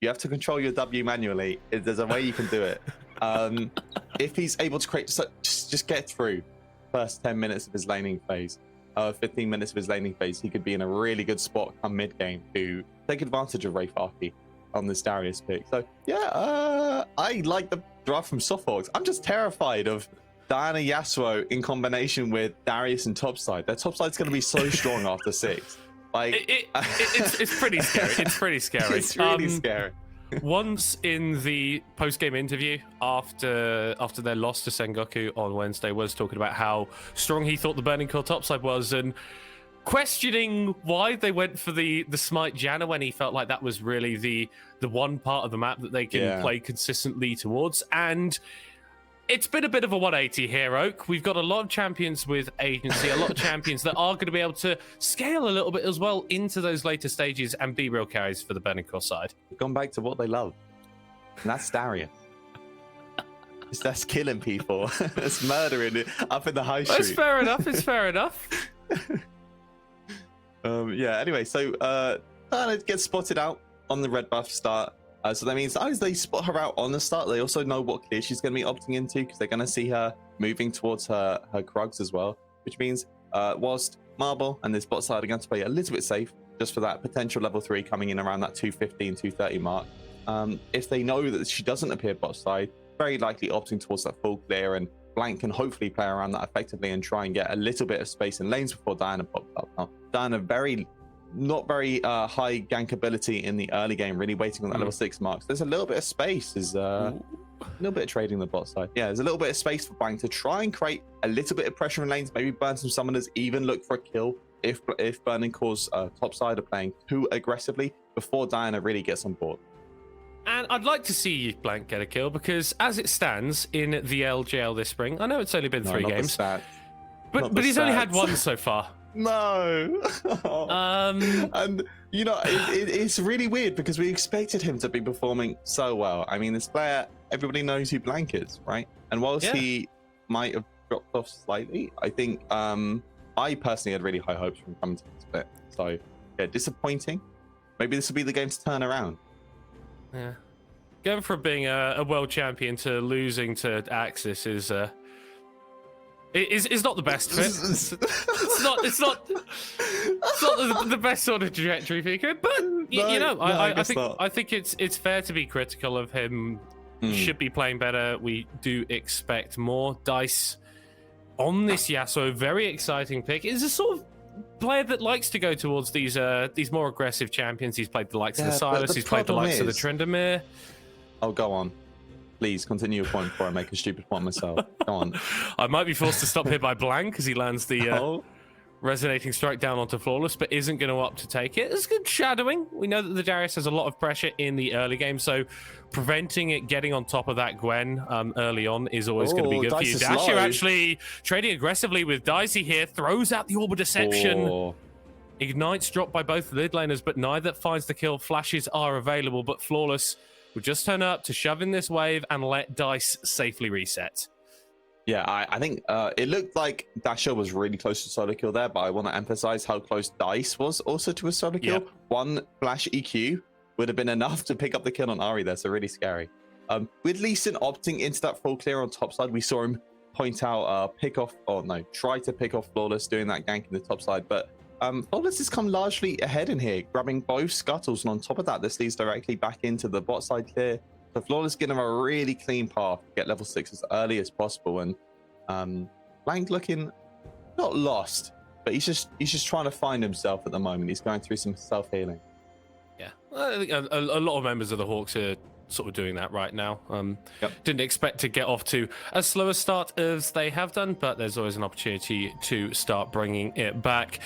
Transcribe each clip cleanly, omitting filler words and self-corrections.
You have to control your W manually. There's a way you can do it. If he's able to create, just get through first 10 minutes of his laning phase, 15 minutes of his laning phase, he could be in a really good spot come mid game to take advantage of Wraith Archie on this Darius pick. So yeah, I like the draft from SoftHawks. I'm just terrified of Diana Yasuo in combination with Darius and topside. Their topside's going to be so strong after 6. Like it's pretty scary. It's pretty scary. It's really scary. Once in the post-game interview after their loss to Sengoku on Wednesday, was talking about how strong he thought the Burning Core topside was, and questioning why they went for the Smite Janna when he felt like that was really the one part of the map that they can play consistently towards. And it's been a bit of a 180 here, Oak. We've got a lot of champions with agency, a lot of champions that are going to be able to scale a little bit as well into those later stages and be real carries for the Burning Core side. They've gone back to what they love, and that's Darius. That's killing people. That's murdering it up in the high street. It's fair enough. It's fair enough. Yeah, anyway, so Diana gets spotted out on the red buff start. So that means as they spot her out on the start, they also know what clear she's going to be opting into, because they're going to see her moving towards her Krugs as well, which means whilst Marble and this bot side are going to play a little bit safe just for that potential level 3 coming in around that 215, 230 mark, if they know that she doesn't appear bot side, very likely opting towards that full clear, and Blank can hopefully play around that effectively and try and get a little bit of space in lanes before Diana pops up. Now, Diana not very high gank ability in the early game, really waiting on that level 6 mark. So there's a little bit of space. There's a little bit of trading the bot side. Yeah, there's a little bit of space for Blank to try and create a little bit of pressure in lanes, maybe burn some summoners, even look for a kill if Burning Core's top side are playing too aggressively before Diana really gets on board. And I'd like to see Blank get a kill, because as it stands in the LJL this spring, I know it's only been 3 games, but he's only had 1 so far. No. And you know, it's really weird because we expected him to be performing so well. I mean, this player, everybody knows who Blank is, right? And whilst he might have dropped off slightly, I think I personally had really high hopes from coming to this bit. So yeah, disappointing. Maybe this will be the game to turn around. Yeah, going from being a world champion to losing to Axis is not the best fit. It's not the best sort of trajectory for you, but you know, I think it's fair to be critical of him. Should be playing better. We do expect more. Dice on this Yasuo, very exciting pick. Is a sort of player that likes to go towards these more aggressive champions. He's played the likes of the Silas. He's played the likes of the Tryndamere. Oh, go on. Please continue your point before I make a stupid point myself. Go on. I might be forced to stop here by Blank because he lands the resonating strike down onto Flawless, but isn't going to opt to take it. It's good shadowing. We know that the Darius has a lot of pressure in the early game, so preventing it getting on top of that Gwen early on is always going to be good for you. Dasher actually trading aggressively with Dicey here, throws out the Orb of Deception. Ignites dropped by both mid laners, but neither finds the kill. Flashes are available, but Flawless will just turn up to shove in this wave and let Dice safely reset. Yeah, I think it looked like Dasher was really close to solo kill there, but I want to emphasize how close Dice was also to a solo kill. Yep. One flash EQ would have been enough to pick up the kill on Ahri there, so really scary. With Lee Sin opting into that full clear on top side, we saw him point out try to pick off Flawless doing that gank in the top side, but Flawless has come largely ahead in here, grabbing both scuttles, and on top of that, this leads directly back into the bot side clear. So Flawless getting a really clean path to get level 6 as early as possible, and Blank looking not lost, but he's just trying to find himself at the moment. He's going through some self-healing. Yeah, I think a lot of members of the Hawks are sort of doing that right now. Didn't expect to get off to as slow a start as they have done, but there's always an opportunity to start bringing it back.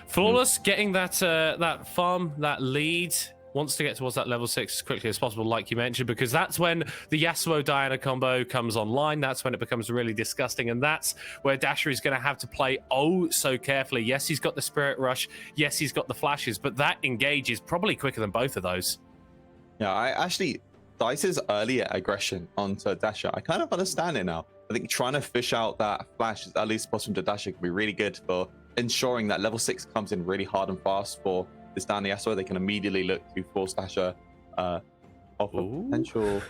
Flawless getting that farm, that lead, wants to get towards that level 6 as quickly as possible, like you mentioned, because that's when the Yasuo-Diana combo comes online. That's when it becomes really disgusting, and that's where Dasher is going to have to play oh so carefully. Yes, he's got the Spirit Rush. Yes, he's got the flashes, but that engage is probably quicker than both of those. Yeah, Dice's earlier aggression onto Dasher, I kind of understand it now. I think trying to fish out that flash as early as possible to Dasher can be really good for ensuring that level 6 comes in really hard and fast for this down the Yasuo. They can immediately look to force Dasher off a potential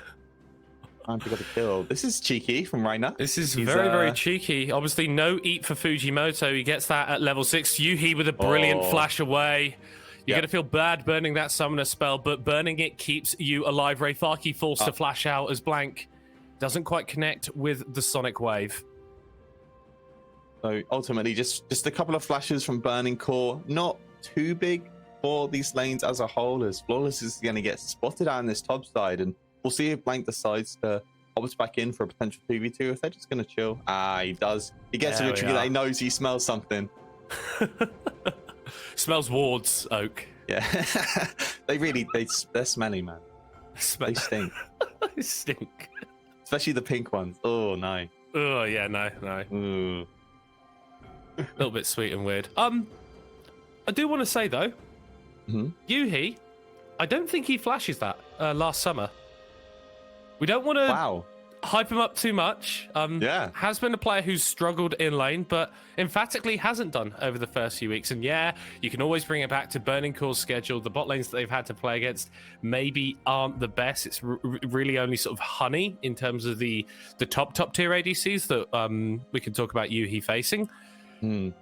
time to get a kill. This is cheeky from Reiner. This is very cheeky. Obviously, no eat for Fujimoto. He gets that at level 6. Yuhi with a brilliant flash away. You're going to feel bad burning that summoner spell, but burning it keeps you alive. Rayfaki forced to flash out as Blank doesn't quite connect with the Sonic Wave. So ultimately, just a couple of flashes from Burning Core. Not too big for these lanes as a whole, as Flawless is going to get spotted out on this top side, and we'll see if Blank decides to opt back in for a potential 2v2, if they're just going to chill. He does. He gets a trigger that he knows he smells something. Smells wards, Oak. Yeah. They're smelly, man. They stink. They stink. Especially the pink ones. Oh, no. Oh, yeah, no. Ooh. A little bit sweet and weird. I do want to say, though, Yuhi, I don't think he flashes that last summer. We don't want to hype him up too much. Has been a player who's struggled in lane, but emphatically hasn't done over the first few weeks. And you can always bring it back to Burning Core's schedule. The bot lanes that they've had to play against maybe aren't the best. It's really only sort of honey in terms of the top tier ADCs that we can talk about Yuhi facing.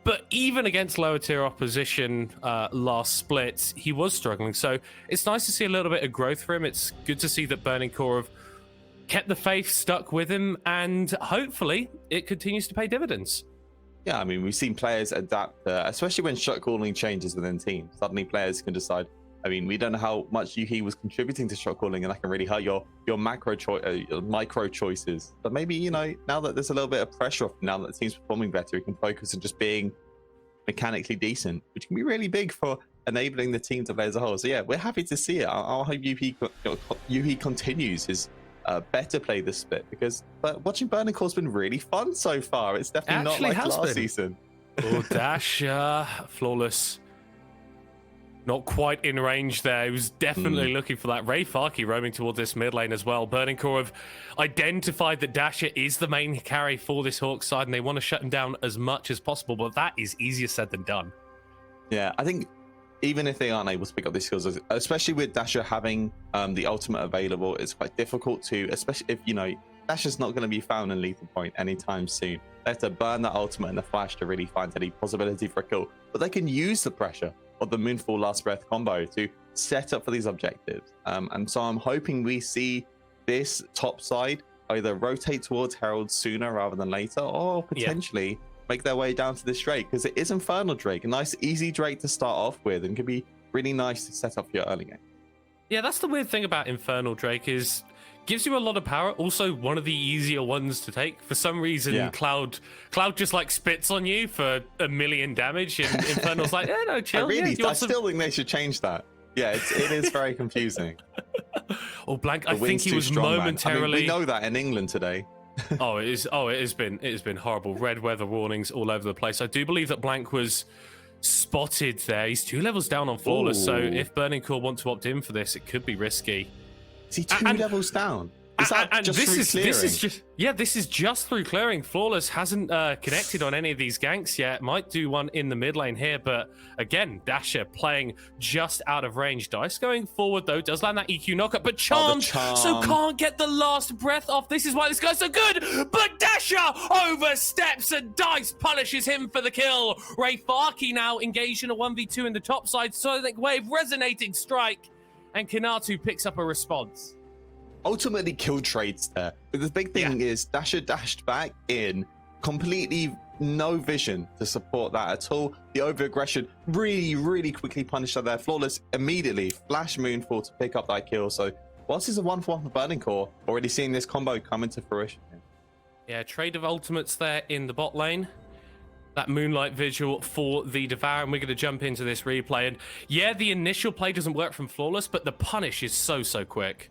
But even against lower tier opposition last split, he was struggling. So it's nice to see a little bit of growth for him. It's good to see that Burning Core have kept the faith, stuck with him, and hopefully it continues to pay dividends. Yeah, I mean, we've seen players adapt, especially when shot calling changes within teams. Suddenly players can decide, I mean, we don't know how much Yuhi was contributing to shot calling, and that can really hurt your micro choices. But maybe, now that there's a little bit of pressure off, now that the team's performing better, we can focus on just being mechanically decent, which can be really big for enabling the team to play as a whole. So yeah, we're happy to see it. I'll hope Yuhi continues his better play this split, because watching Burning Core's been really fun so far. It's definitely not like last season. Oh, Dash, Flawless. Not quite in range there. He was definitely looking for that. Rayfaki roaming towards this mid lane as well. Burning Core have identified that Dasher is the main carry for this Hawks side, and they want to shut him down as much as possible, but that is easier said than done. Yeah, I think even if they aren't able to pick up these skills, especially with Dasher having the ultimate available, it's quite difficult to, especially if, Dasher's not going to be found in lethal point anytime soon. They have to burn that ultimate and the flash to really find any possibility for a kill. But they can use the pressure of the Moonfall Last Breath combo to set up for these objectives. And so I'm hoping we see this top side either rotate towards Herald sooner rather than later, or potentially make their way down to this Drake, because it is Infernal Drake, a nice easy Drake to start off with, and could be really nice to set up for your early game. Yeah, that's the weird thing about Infernal Drake, is gives you a lot of power, also one of the easier ones to take. For some reason, Cloud just like spits on you for 1 million damage, and Infernal's like, no, chill. I still think they should change that. Yeah, it is very confusing. Blank, I think he was momentarily... I mean, we know that in England today. It has been horrible. Red weather warnings all over the place. I do believe that Blank was spotted there. He's 2 levels down on Flawless, so if Burning Core want to opt in for this, it could be risky. Is he 2 levels down? Is that just through clearing? This is just through clearing. Flawless hasn't connected on any of these ganks yet. Might do one in the mid lane here, but again, Dasher playing just out of range. Dice going forward though, does land that EQ knockup, but Charmed so can't get the last breath off. This is why this guy's so good, but Dasher oversteps and Dice punishes him for the kill. Rayfaki now engaged in a 1v2 in the top side. Sonic Wave, resonating strike, and Kanatu picks up a response. Ultimately kill trades there, but the big thing is Dasher dashed back in, completely no vision to support that at all. The over aggression really quickly punished out there. Flawless immediately flash Moonfall to pick up that kill. So whilst it's a 1-for-1 for Burning Core, already seeing this combo come into fruition. Yeah, trade of ultimates there in the bot lane. That Moonlight visual for the Devour, and we're going to jump into this replay. And yeah, the initial play doesn't work from Flawless, but the punish is so quick.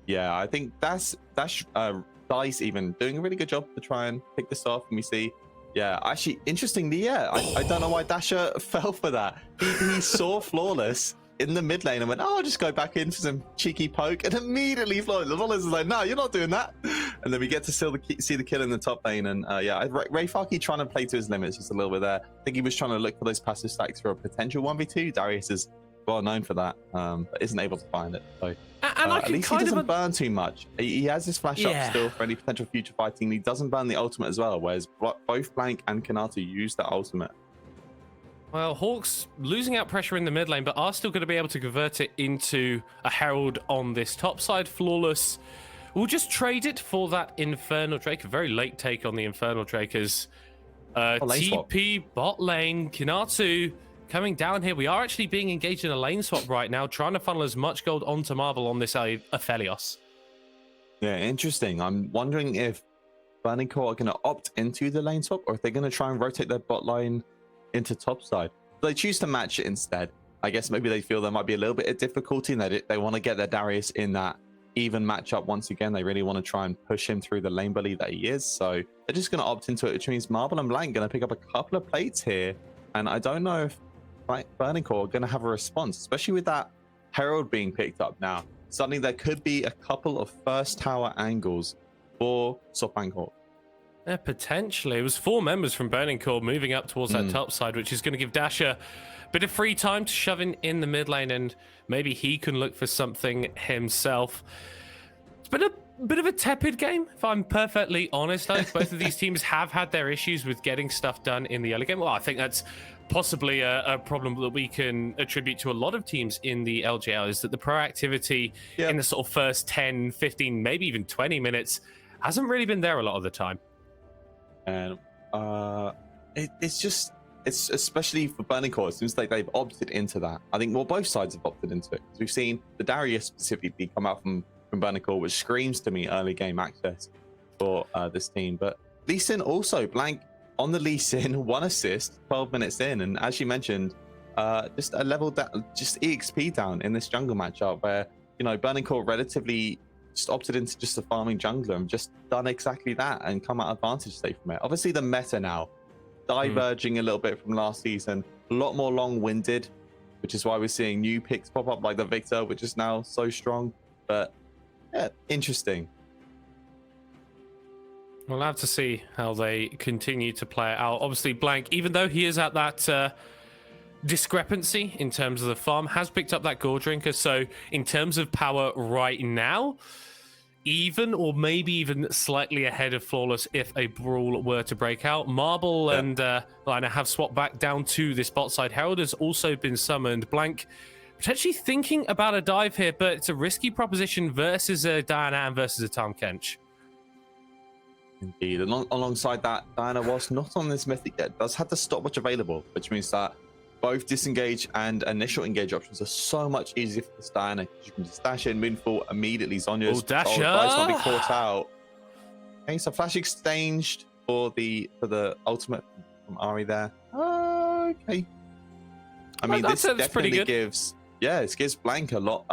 Yeah, I think that's Dice even doing a really good job to try and pick this off. And we see, actually, interestingly, I don't know why Dasher fell for that. He saw Flawless in the mid lane and went, I'll just go back in for some cheeky poke, and immediately Flawless is like, no, you're not doing that. And then we get to see the kill in the top lane. And Rayfaki trying to play to his limits just a little bit there. I think he was trying to look for those passive stacks for a potential 1v2. Darius has well known for that, but isn't able to find it. So And I at can least he kind doesn't of burn too much. He has his flash up still for any potential future fighting. He doesn't burn the ultimate as well, whereas both Blank and Kanata use the ultimate. Well, Hawks losing out pressure in the mid lane, but are still going to be able to convert it into a Herald on this top side. Flawless will just trade it for that Infernal Drake. A very late take on the Infernal Drake as TP bot lane. Kinatu coming down here. We are actually being engaged in a lane swap right now, trying to funnel as much gold onto Marble on this Aphelios. Yeah, interesting. I'm wondering if Burning Core are going to opt into the lane swap, or if they're going to try and rotate their bot lane into top side. They choose to match it instead. I guess maybe they feel there might be a little bit of difficulty and that they want to get their Darius in that even matchup once again. They really want to try and push him through the lane bully that he is. So they're just going to opt into it, which means Marble and Blank going to pick up a couple of plates here. And I don't know if Burning Core are going to have a response, especially with that Herald being picked up now. Suddenly there could be a couple of first tower angles for SoftBank Hawk. Yeah, potentially. It was 4 members from Burning Core moving up towards that top side, which is going to give Dasher a bit of free time to shove in the mid lane, and maybe he can look for something himself. It's been a bit of a tepid game, if I'm perfectly honest. I think both of these teams have had their issues with getting stuff done in the early game. Well, I think that's possibly a problem that we can attribute to a lot of teams in the LJL, is that the proactivity in the sort of first 10, 15, maybe even 20 minutes hasn't really been there a lot of the time. And it's especially for Burning Core, it seems like they've opted into that. I think, well, both sides have opted into it. We've seen the Darius specifically come out from Burning Core, which screams to me early game access for this team. But Lee Sin also, Blank on the Lee Sin, 1 assist, 12 minutes in. And as you mentioned, just a level that just EXP down in this jungle matchup where, you know, Burning Core relatively just opted into just a farming jungler and just done exactly that and come out advantage state from it. Obviously the meta now diverging a little bit from last season, a lot more long-winded, which is why we're seeing new picks pop up like the Victor, which is now so strong. But yeah, interesting. We'll have to see how they continue to play it out. Obviously Blank, even though he is at that discrepancy in terms of the farm, has picked up that Gore Drinker, so in terms of power right now, even or maybe even slightly ahead of Flawless if a brawl were to break out. Marble and Liner have swapped back down to this bot side. Herald has also been summoned. Blank potentially thinking about a dive here, but it's a risky proposition versus a Diana and versus a Tom Kench. Indeed. Alongside that, Diana, whilst not on this mythic yet, does have the stopwatch available, which means that both disengage and initial engage options are so much easier for this Diana. You can just dash in, Moonfall immediately. Zonya's Dasher not be caught out. Okay, so flash exchanged for the ultimate from Ari there. Okay. I mean, this definitely gives it gives Blank a lot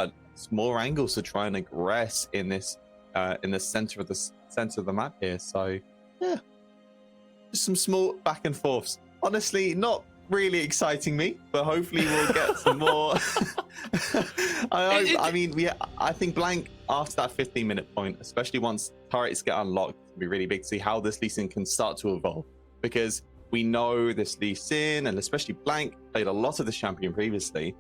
more angles to try and aggress in this in the center of the map here. So yeah, just some small back and forths. Honestly, not really exciting me, but hopefully we'll get some more. I think Blank after that 15-minute point, especially once turrets get unlocked, it'll be really big to see how this Lee Sin can start to evolve, because we know this Lee Sin, and especially Blank, played a lot of this champion previously.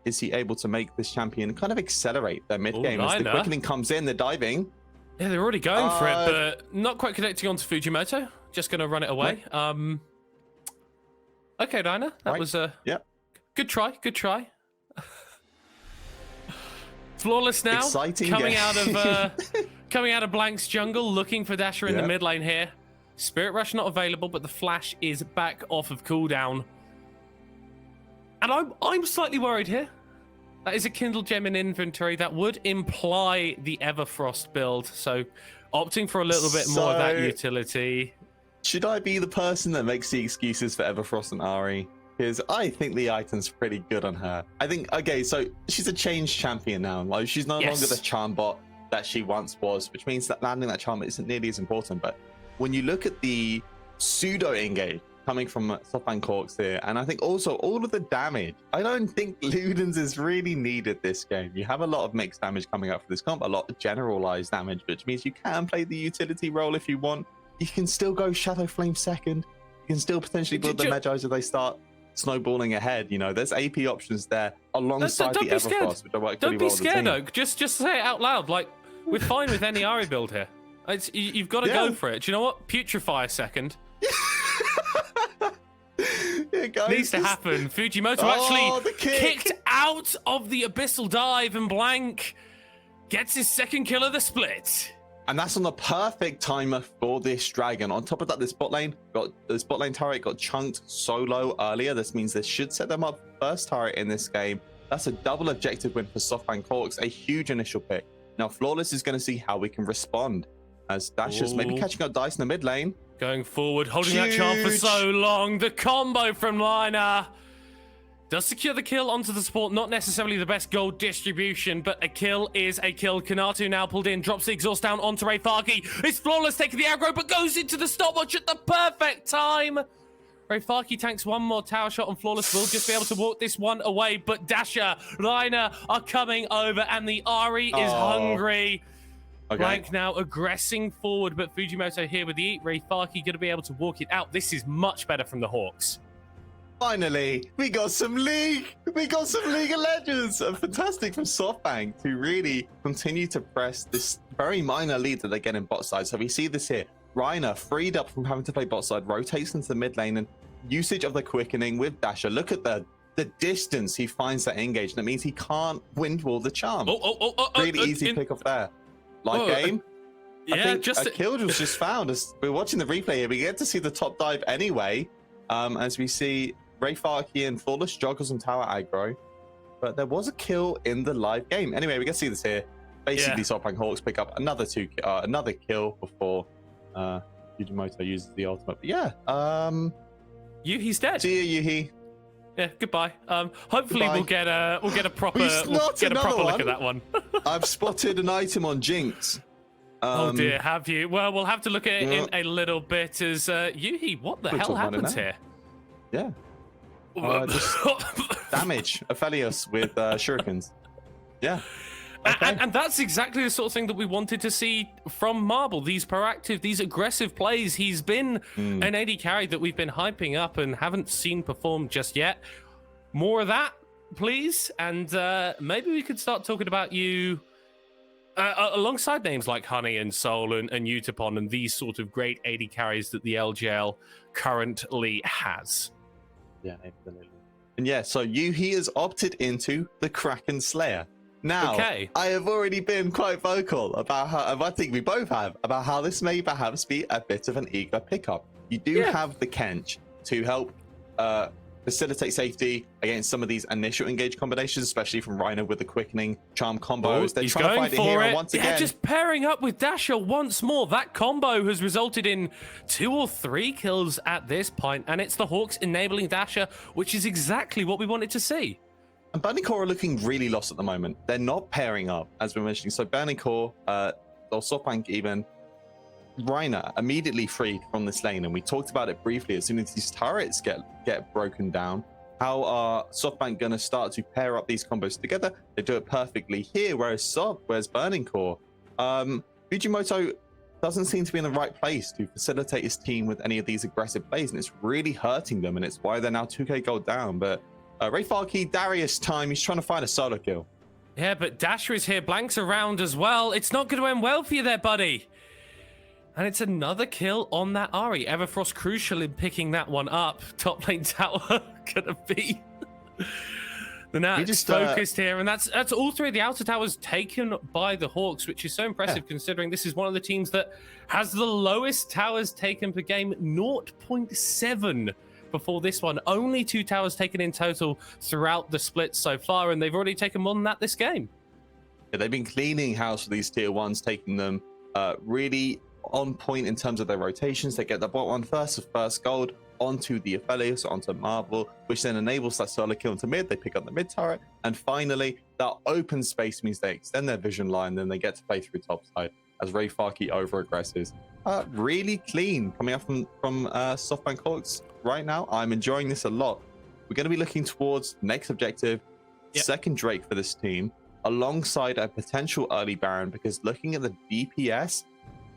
Is he able to make this champion kind of accelerate their mid game as the quickening comes in, the diving? Yeah, they're already going for it, but not quite connecting onto Fujimoto. Just going to run it away. No. Okay, Dinah, that was a good try. Good try. Flawless now, exciting coming out of Blank's jungle, looking for Dasher in the mid lane here. Spirit Rush not available, but the flash is back off of cooldown. And I'm slightly worried here. That is a Kindle Gem in inventory. That would imply the Everfrost build. So opting for a little bit more of that utility. Should I be the person that makes the excuses for Everfrost and Ari? Because I think the item's pretty good on her. I think, okay, so she's a changed champion now. Like, she's no longer the charm bot that she once was, which means that landing that charm isn't nearly as important. But when you look at the pseudo engage coming from SoftBank Hawks here, and I think also all of the damage, I don't think Ludens is really needed this game. You have a lot of mixed damage coming out for this comp, a lot of generalized damage, which means you can play the utility role if you want. You can still go Shadow Flame second. You can still potentially build the Medjay as they start snowballing ahead. You know, there's AP options there alongside Don't the be scared. Everfrost, which I work Don't pretty be well with the scared, team. Oak. Just say it out loud. Like, we're fine with any Ari build here. You've got to go for it. Do you know what? Putrefy a second. Guys, Needs to happen. Fujimoto actually kicked out of the Abyssal Dive, and Blank gets his second kill of the split. And that's on the perfect timer for this dragon. On top of that, the spot lane turret got chunked so low earlier. This means this should set them up first turret in this game. That's a double objective win for SoftBank HAWKS, a huge initial pick. Now Flawless is going to see how we can respond, as Dasher's maybe catching up Dice in the mid lane. Going forward, holding that charm for so long. The combo from Liner does secure the kill onto the support. Not necessarily the best gold distribution, but a kill is a kill. Kanatu now pulled in, drops the exhaust down onto Rayfaki. It's Flawless taking the aggro, but goes into the stopwatch at the perfect time. Rayfaki tanks one more tower shot, and Flawless will just be able to walk this one away. But Dasher, Liner are coming over, and the Ari is hungry. Okay. Blank now aggressing forward, but Fujimoto here with the eat. Rayfaki going to be able to walk it out. This is much better from the HAWKS. Finally, we got some League. We got some League of Legends. Fantastic from SoftBank to really continue to press this very minor lead that they get in bot side. So we see this here. Reiner, freed up from having to play bot side, rotates into the mid lane, and usage of the quickening with Dasher. Look at the distance he finds that engage. That means he can't windwall the charm. Really easy pick off there. Live game. I think a kill was just found. As we're watching the replay here, we get to see the top dive anyway. As we see Rayfaki and Flawless joggles and tower aggro, but there was a kill in the live game. Anyway, we can see this here. Basically, SoftBank HAWKS pick up another kill before Fujimoto uses the ultimate. But yeah, Yuhi's dead. See you, Yuhi. Yeah, goodbye. Hopefully we'll get a proper look at that one. I've spotted an item on Jinx. Oh dear, have you? Well, we'll have to look at it in a little bit. As Yuhi, what the hell happens here? Yeah. Just damage Aphelios with shurikens. Yeah. Okay. And that's exactly the sort of thing that we wanted to see from Marble. These proactive, these aggressive plays. He's been an AD carry that we've been hyping up and haven't seen perform just yet. More of that, please. And maybe we could start talking about you alongside names like Honey and Soul and Utapon and these sort of great AD carries that the LJL currently has. Yeah, absolutely. And yeah, so Yuhi has opted into the Kraken Slayer. Now, I have already been quite vocal about how, I think we both have, about how this may perhaps be a bit of an eager pickup. You do have the Kench to help facilitate safety against some of these initial engage combinations, especially from Reiner with the quickening charm combos. They're trying to find it here, and once again, just pairing up with Dasher once more. That combo has resulted in 2 or 3 kills at this point, and it's the HAWKS enabling Dasher, which is exactly what we wanted to see. And Burning Core are looking really lost at the moment. They're not pairing up, as we're mentioning. So Burning Core, or SoftBank even, Reiner immediately freed from this lane. And we talked about it briefly. As soon as these turrets get broken down, how are SoftBank going to start to pair up these combos together? They do it perfectly here, whereas Burning Core, Fujimoto doesn't seem to be in the right place to facilitate his team with any of these aggressive plays. And it's really hurting them. And it's why they're now 2k gold down. But Rayfaki, Darius time, he's trying to find a solo kill. Yeah, but Dasher is here, Blank's around as well. It's not going to end well for you there, buddy. And it's another kill on that Ari. Everfrost crucial in picking that one up. Top lane tower gonna be the Nats focused here, and that's all 3 of the outer towers taken by the HAWKS, which is so impressive considering this is one of the teams that has the lowest towers taken per game, 0.7. Before this one, only 2 towers taken in total throughout the split so far, and they've already taken more than that this game. Yeah, they've been cleaning house for these tier 1s, taking them really on point in terms of their rotations. They get the bot one first, the first gold onto the Aphelios, onto Marvel, which then enables that solo kill into mid. They pick up the mid turret, and finally that open space means they extend their vision line, then they get to play through top side as Rayfaki over aggresses. Really clean coming up from SoftBank HAWKS right now. I'm enjoying this a lot. We're going to be looking towards next objective, second Drake for this team, alongside a potential early Baron, because looking at the DPS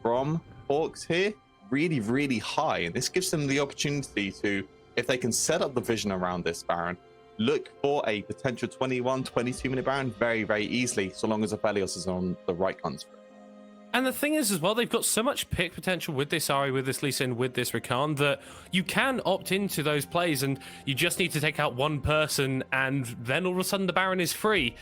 from HAWKS here, really high, and this gives them the opportunity to, if they can set up the vision around this Baron, look for a potential 21, 22-minute Baron very, very easily, so long as Aphelios is on the right guns. And the thing is as well, they've got so much pick potential with this Ahri, with this Lee Sin, with this Rakan, that you can opt into those plays, and you just need to take out one person, and then all of a sudden the Baron is free.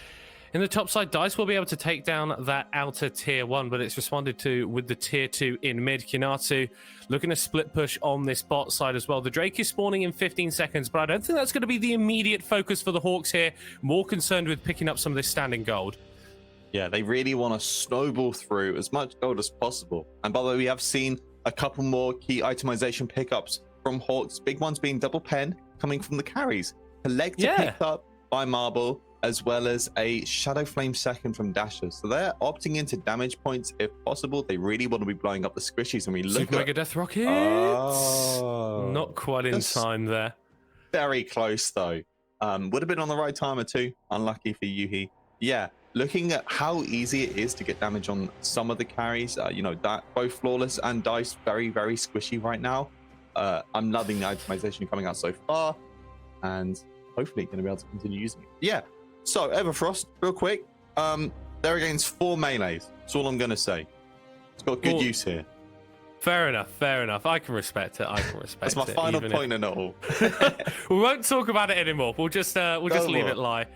In the top side, Dice will be able to take down that outer tier 1, but it's responded to with the tier 2 in mid. Kinatu looking to split push on this bot side as well. The Drake is spawning in 15 seconds, but I don't think that's going to be the immediate focus for the Hawks here. More concerned with picking up some of this standing gold. Yeah, they really want to snowball through as much gold as possible. And by the way, we have seen a couple more key itemization pickups from Hawks. Big ones being double pen coming from the carries. Collector picked up by Marble, as well as a Shadow Flame second from Dasher. So they're opting into damage points if possible. They really want to be blowing up the squishies. And we look Super Mega Death Rocket. Not quite in time there. Very close though. Would have been on the right timer too. Unlucky for Yuhi. Yeah, looking at how easy it is to get damage on some of the carries. You know, that both Flawless and Dice very, very squishy right now. I'm loving the itemization coming out so far, and hopefully going to be able to continue using it. Yeah. So, Everfrost, real quick, they're against 4 melees. That's all I'm going to say. It's got good use here. Fair enough, fair enough. I can respect it. I can respect it. That's my final point in it all. We won't talk about it anymore. We'll just leave it lie.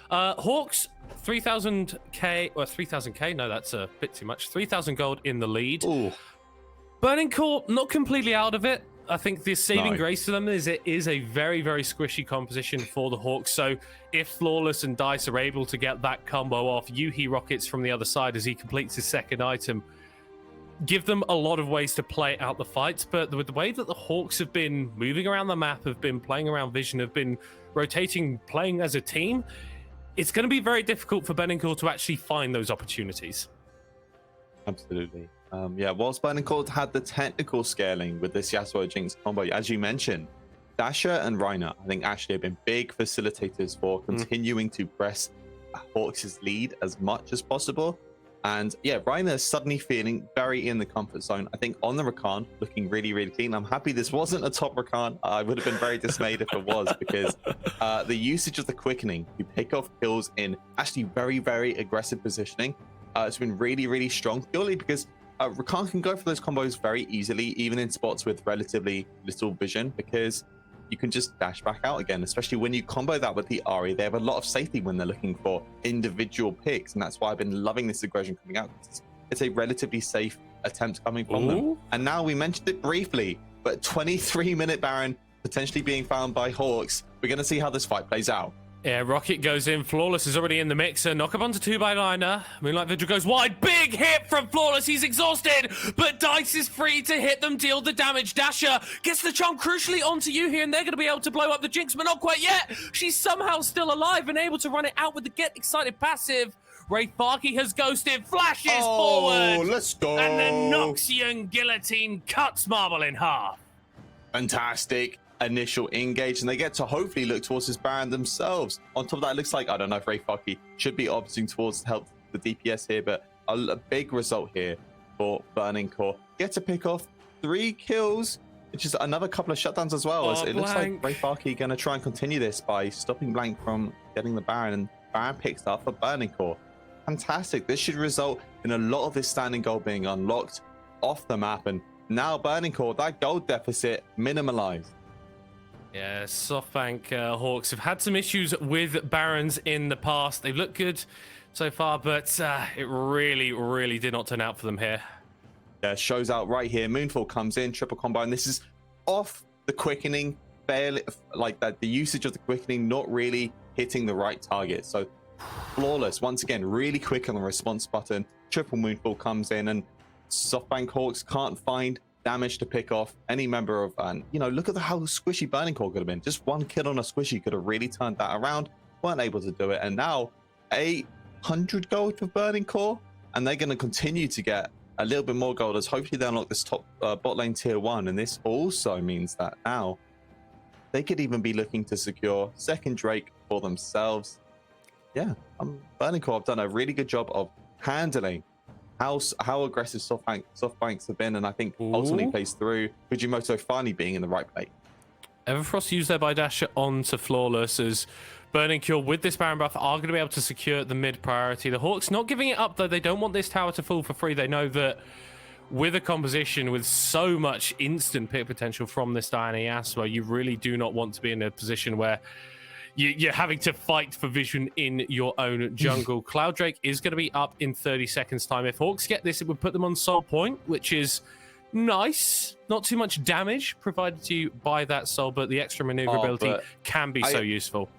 Hawks, 3,000k, or 3,000k? No, that's a bit too much. 3,000 gold in the lead. Ooh. Burning Core, not completely out of it. I think the saving grace to them is it is a very, very squishy composition for the Hawks. So if Flawless and Dice are able to get that combo off, Yuhi rockets from the other side as he completes his second item, give them a lot of ways to play out the fights. But with the way that the Hawks have been moving around the map, have been playing around vision, have been rotating, playing as a team, it's going to be very difficult for Burning Core to actually find those opportunities. Absolutely. Yeah, whilst Burning Core had the technical scaling with this Yasuo Jinx combo, as you mentioned, Dasher and Reiner, I think, actually have been big facilitators for continuing to press Hawks' lead as much as possible. And yeah, Reiner is suddenly feeling very in the comfort zone. I think on the Rakan, looking really, really clean. I'm happy this wasn't a top Rakan. I would have been very dismayed if it was, because the usage of the quickening to pick off kills in actually very, very aggressive positioning, it's been really, really strong, purely because Rakan can go for those combos very easily, even in spots with relatively little vision, because you can just dash back out again, especially when you combo that with the Ahri. They have a lot of safety when they're looking for individual picks, and that's why I've been loving this aggression coming out. It's a relatively safe attempt coming from them. And now we mentioned it briefly, but 23-minute Baron potentially being found by Hawks. We're going to see how this fight plays out. Yeah, Rocket goes in. Flawless is already in the mixer. Knock up onto 2 by Liner. Moonlight Vigil goes wide. Big hit from Flawless. He's exhausted, but Dice is free to hit them, deal the damage. Dasher gets the charm crucially onto you here, and they're going to be able to blow up the Jinx, but not quite yet. She's somehow still alive and able to run it out with the Get Excited passive. Wraithbarky has ghosted, flashes forward. Let's go. And the Noxian Guillotine cuts Marble in half. Fantastic initial engage, and they get to hopefully look towards this Baron themselves. On top of that, it looks like, I don't know if Wraithbarky should be opting towards help the DPS here, but a big result here for Burning Core. Get to pick off 3 kills, which is another couple of shutdowns as well. It looks like Wraithbarky going to try and continue this by stopping Blank from getting the Baron, and Baron picks up for Burning Core. Fantastic. This should result in a lot of this standing gold being unlocked off the map, and now Burning Core, that gold deficit minimalized. Yeah, SoftBank Hawks have had some issues with Barons in the past. They've looked good so far, but it really, really did not turn out for them here. Yeah, shows out right here. Moonfall comes in, triple combo, and this is off the quickening, barely, like that. The usage of the quickening not really hitting the right target. So Flawless, once again, really quick on the response button. Triple Moonfall comes in, and SoftBank Hawks can't find damage to pick off any member of, you know, look at how squishy Burning Core could have been. Just one kill on a squishy could have really turned that around. Weren't able to do it, and now 800 gold for Burning Core, and they're going to continue to get a little bit more gold as hopefully they unlock this top bot lane tier 1, and this also means that now they could even be looking to secure second Drake for themselves. Yeah, Burning Core have done a really good job of handling how aggressive SoftBanks have been, and I think ultimately plays through Fujimoto finally being in the right place. Everfrost used their by Dasher onto Flawless as Burning Cure with this Baron buff are going to be able to secure the mid priority. The Hawks not giving it up though. They don't want this tower to fall for free. They know that with a composition with so much instant pick potential from this Diana Yasuo, you really do not want to be in a position where you're having to fight for vision in your own jungle. Cloud Drake is going to be up in 30 seconds time. If Hawks get this, it would put them on soul point, which is nice. Not too much damage provided to you by that soul, but the extra maneuverability can be so useful.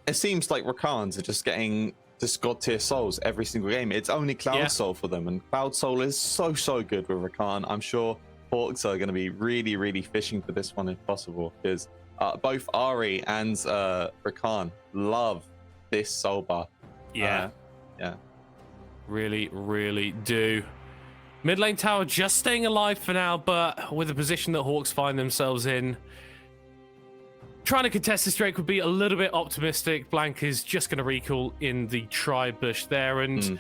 It seems like Rakans are just getting just god tier souls every single game. It's only Cloud Soul for them, and Cloud Soul is so good with Rakan. I'm sure Hawks are going to be really fishing for this one if possible, because both Ari and Rakan love this soul bar. Yeah. Really do. Mid lane tower just staying alive for now, but with the position that Hawks find themselves in, trying to contest this Drake would be a little bit optimistic. Blank is just going to recall in the tribe bush there, and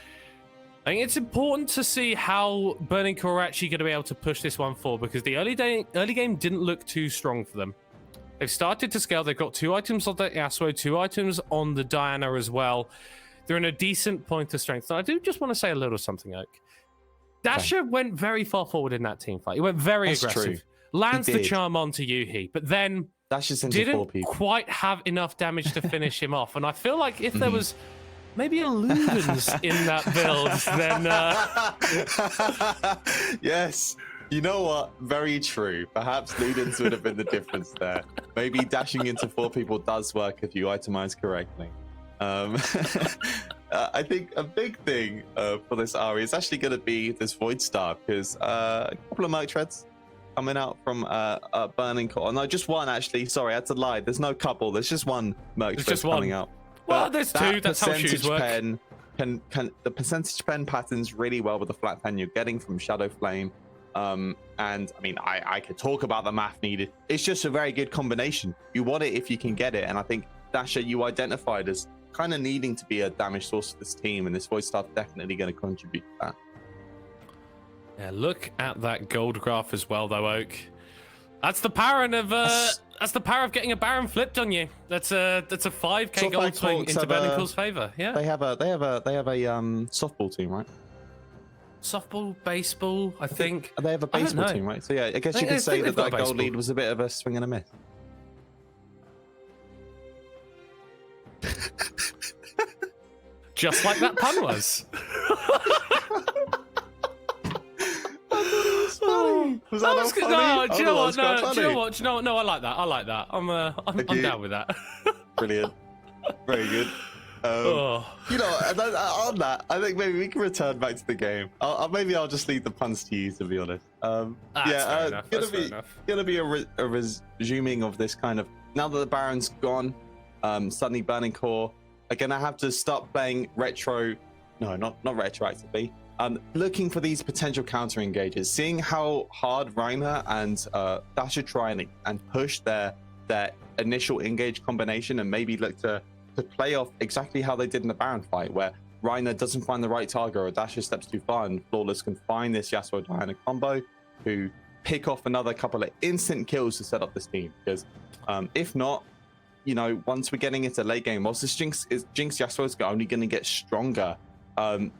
I think it's important to see how Burning Core are actually going to be able to push this one forward, because the early game didn't look too strong for them. They've started to scale. They've got 2 items on the Yasuo, 2 items on the Diana as well. They're in a decent point of strength. And I do just want to say a little something, Oak. Dasher went very far forward in that team fight. He went very aggressive. True. Lands the charm onto Yuhi, but then didn't quite have enough damage to finish him off. And I feel like if there was maybe a Ludens in that build, then... Yes. You know what? Very true. Perhaps Ludens would have been the difference there. Maybe dashing into 4 people does work if you itemize correctly. I think a big thing for this Ari is actually going to be this Void Star, because a couple of Merc Treads coming out from Burning Core. No, just one actually. Sorry, I had to lie. There's no couple. There's just one Merc Tread coming out. Well, there's 2. That's how shoes work. The percentage pen patterns really well with the flat pen you're getting from Shadow Flame. And I mean, I could talk about the math needed. It's just a very good combination. You want it if you can get it, and I think Dasher you identified as kind of needing to be a damage source for this team, and this Void Star definitely going to contribute to that. Yeah, look at that gold graph as well, though, Oak. That's the power of that's the power of getting a Baron flipped on you. That's a 5k gold swing into Burning Core's favor. Yeah, they have a softball team, right? Softball, baseball, I think. They have a baseball team, right? So yeah, I guess you could say that gold lead was a bit of a swing and a miss. Just like that pun was. Was that not funny? No, do you know what? No, do you know what? No, I like that. I like that. I'm down with that. Brilliant. Very good. You know, on that, I think maybe we can return back to the game. Maybe I'll just leave the puns to you, to be honest. Gonna be a resuming of this kind of, now that the Baron's gone, suddenly Burning Core are gonna have to start playing retro. No, not retroactively. Looking for these potential counter engages, seeing how hard Reiner and Dasher try and push their initial engage combination, and maybe look to play off exactly how they did in the Baron fight, where Reiner doesn't find the right target or Dasher steps too far, and Flawless can find this Yasuo Diana combo to pick off another couple of instant kills to set up this team. Because if not, you know, once we're getting into late game, whilst this Jinx Yasuo is only going to get stronger,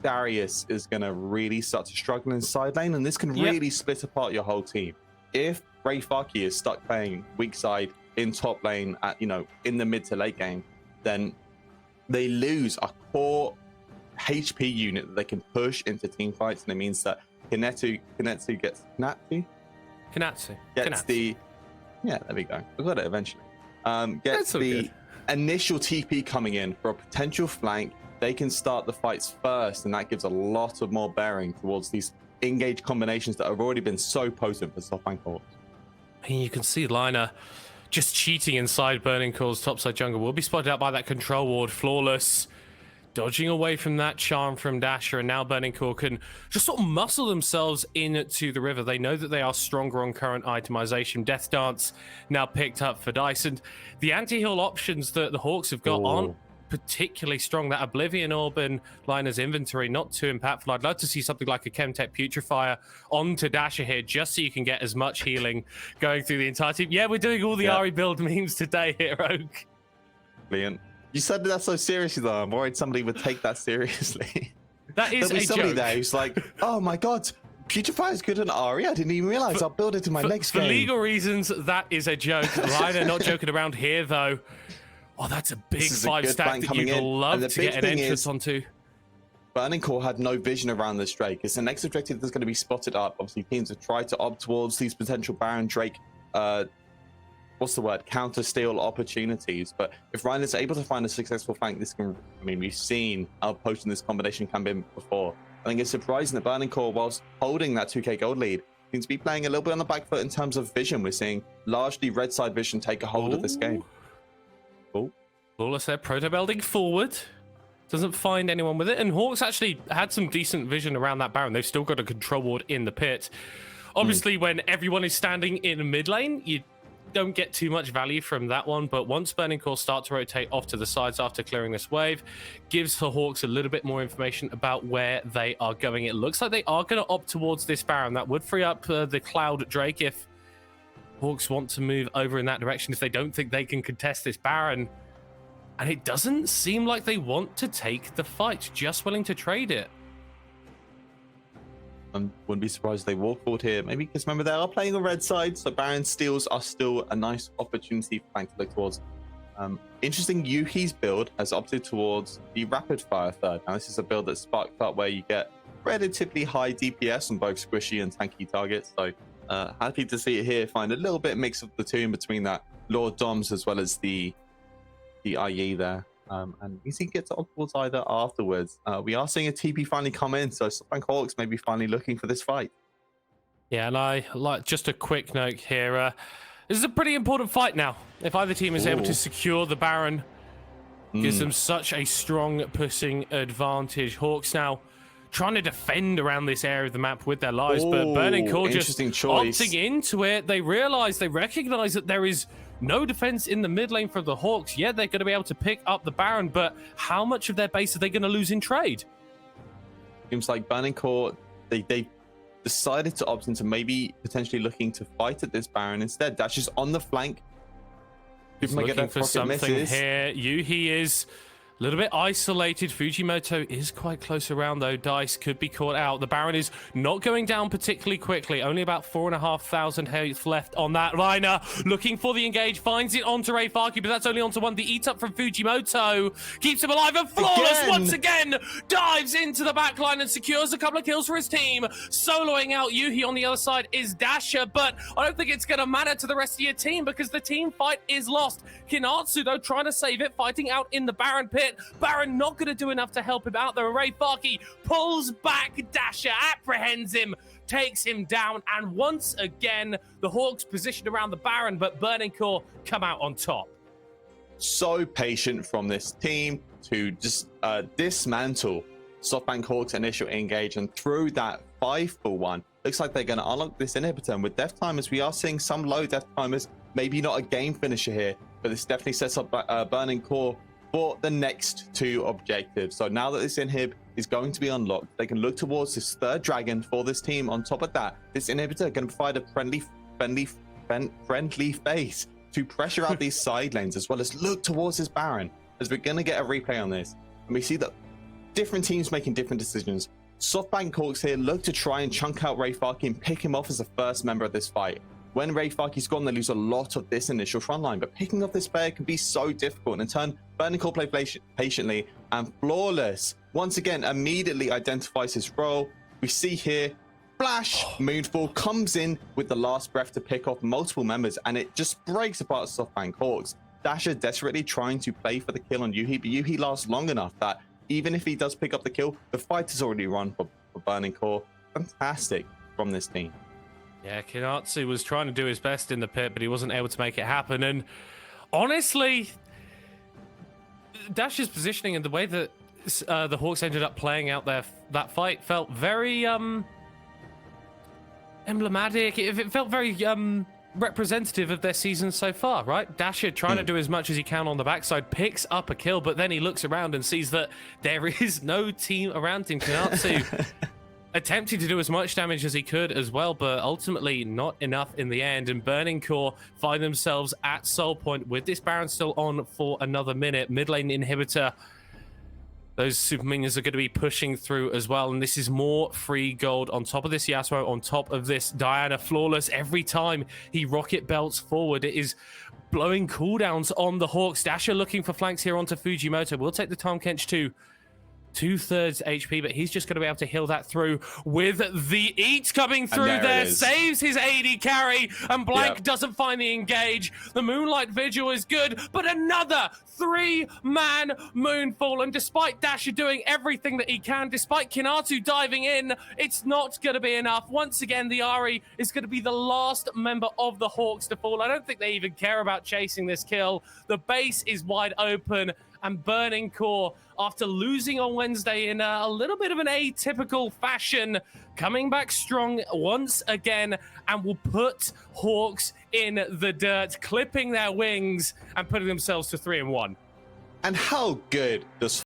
Darius is going to really start to struggle in side lane, and this can really split apart your whole team. If Ray Faki is stuck playing weak side in top lane at, you know, in the mid to late game, then they lose a core HP unit that they can push into team fights, and it means that Kanetsu gets the, yeah, there we go, we got it eventually, gets the initial TP coming in for a potential flank. They can start the fights first, and that gives a lot of more bearing towards these engage combinations that have already been so potent for SoftBank Hawks. And you can see Liner just cheating inside Burning Core's topside jungle. Will be spotted out by that control ward. Flawless dodging away from that charm from Dasher, and now Burning Core can just sort of muscle themselves into the river. They know that they are stronger on current itemization. Death Dance now picked up for Dice, and the anti-heal options that the Hawks have got aren't particularly strong. That Oblivion Orb and Liner's inventory, not too impactful. I'd love to see something like a Chemtech Putrefier onto Dasher here, just so you can get as much healing going through the entire team. Yeah, we're doing all the Ari build memes today here, Oak. Brilliant. You said that so seriously, though. I'm worried somebody would take that seriously. That is There'll be a somebody joke. there who's like, oh my god, Putrefy is good on Ari. I didn't even realize. I'll build it in my next game. For legal reasons, that is a joke. Liner not joking around here, though. Oh, that's a big 5 stack that you'd love to get an entrance onto. Burning Core had no vision around this Drake. It's the next objective that's going to be spotted up. Obviously, teams have tried to opt towards these potential Baron Drake, what's the word, counter-steal opportunities. But if Ryan is able to find a successful flank, this can, I mean, we've seen outpost in this combination come in before. I think it's surprising that Burning Core, whilst holding that 2k gold lead, seems to be playing a little bit on the back foot in terms of vision. We're seeing largely red side vision take a hold of this game. Flawless there, proto-building forward. Doesn't find anyone with it. And Hawks actually had some decent vision around that Baron. They've still got a control ward in the pit. Obviously, when everyone is standing in a mid lane, you don't get too much value from that one, but once Burning Core start to rotate off to the sides after clearing this wave, gives the Hawks a little bit more information about where they are going. It looks like they are going to opt towards this Baron. That would free up the Cloud Drake if Hawks want to move over in that direction, if they don't think they can contest this Baron. And it doesn't seem like they want to take the fight, just willing to trade it. I wouldn't be surprised if they walk forward here. Maybe because remember, they are playing on red side, so Baron steals are still a nice opportunity for Flank to look towards. Interesting, Yuhi's build has opted towards the rapid fire third. Now, this is a build that's sparked up where you get relatively high DPS on both squishy and tanky targets. So happy to see it here. Find a little bit mix of the two in between that Lord Doms as well as the IE there. And you see get to opt towards either afterwards. We are seeing a TP finally come in, so SoftBank HAWKS may be finally looking for this fight. Yeah, and I like just a quick note here. This is a pretty important fight now. If either team is able to secure the Baron, gives them such a strong pushing advantage. Hawks now trying to defend around this area of the map with their lives, but Burning Core just opting into it. They recognize that there is no defense in the mid lane for the Hawks. Yeah, they're going to be able to pick up the Baron, but how much of their base are they going to lose in trade? Seems like Burning Core, they decided to opt into maybe potentially looking to fight at this Baron instead. Dash is on the flank. He's looking for something here. Yuhi is a little bit isolated. Fujimoto is quite close around, though. Dice could be caught out. The Baron is not going down particularly quickly. Only about 4,500 health left on that liner. Looking for the engage. Finds it onto Ray Farki, but that's only onto one. The eat up from Fujimoto keeps him alive. And Flawless once again dives into the back line and secures a couple of kills for his team. Soloing out Yuhi on the other side is Dasher, but I don't think it's going to matter to the rest of your team because the team fight is lost. Kinatsu, though, trying to save it, fighting out in the Baron pit. Baron not going to do enough to help him out there. Ray Farki pulls back Dasher, apprehends him, takes him down, and once again, the Hawks positioned around the Baron, but Burning Core come out on top. So patient from this team to just dismantle SoftBank HAWKS' initial engage and through that 5-for-1. Looks like they're going to unlock this inhibitor, and with death timers, we are seeing some low death timers. Maybe not a game finisher here, but this definitely sets up Burning Core for the next two objectives. So now that this inhib is going to be unlocked, they can look towards this third dragon for this team. On top of that, this inhibitor can provide a friendly face to pressure out these side lanes, as well as look towards this Baron, as we're going to get a replay on this. And we see that different teams making different decisions. SoftBank HAWKS here look to try and chunk out Ray Farki and pick him off as the first member of this fight. When Ray Farki's gone, they lose a lot of this initial front line, but picking up this player can be so difficult. And in turn, Burning Core play patiently, and Flawless once again immediately identifies his role. We see here, Flash, Moonfall comes in with the last breath to pick off multiple members, and it just breaks apart SoftBank HAWKS. Dasher desperately trying to play for the kill on Yuhi, but Yuhi lasts long enough that even if he does pick up the kill, the fight is already run for Burning Core. Fantastic from this team. Yeah, Kinatsu was trying to do his best in the pit, but he wasn't able to make it happen. And honestly, Dash's positioning and the way that the Hawks ended up playing out that fight felt very emblematic. It felt very representative of their season so far, right? Dasher trying to do as much as he can on the backside, picks up a kill, but then he looks around and sees that there is no team around him. Kinatsu attempting to do as much damage as he could as well, but ultimately not enough in the end. And Burning Core find themselves at Soul Point with this Baron still on for another minute. Mid lane inhibitor. Those super minions are going to be pushing through as well, and this is more free gold on top of this Yasuo, on top of this Diana. Flawless every time he rocket belts forward. It is blowing cooldowns on the Hawks. Dasher looking for flanks here onto Fujimoto. We'll take the Tahm Kench to 2/3 HP, but he's just going to be able to heal that through with the eat coming through there. Saves his AD carry, and Blank doesn't find the engage. The Moonlight Vigil is good, but another 3-man Moonfall, and despite Dasher doing everything that he can, despite Kinatu diving in, it's not going to be enough. Once again, the Ahri is going to be the last member of the Hawks to fall. I don't think they even care about chasing this kill. The base is wide open, and Burning Core, after losing on Wednesday in a little bit of an atypical fashion, coming back strong once again and will put Hawks in the dirt, clipping their wings and putting themselves to 3-1. And how good does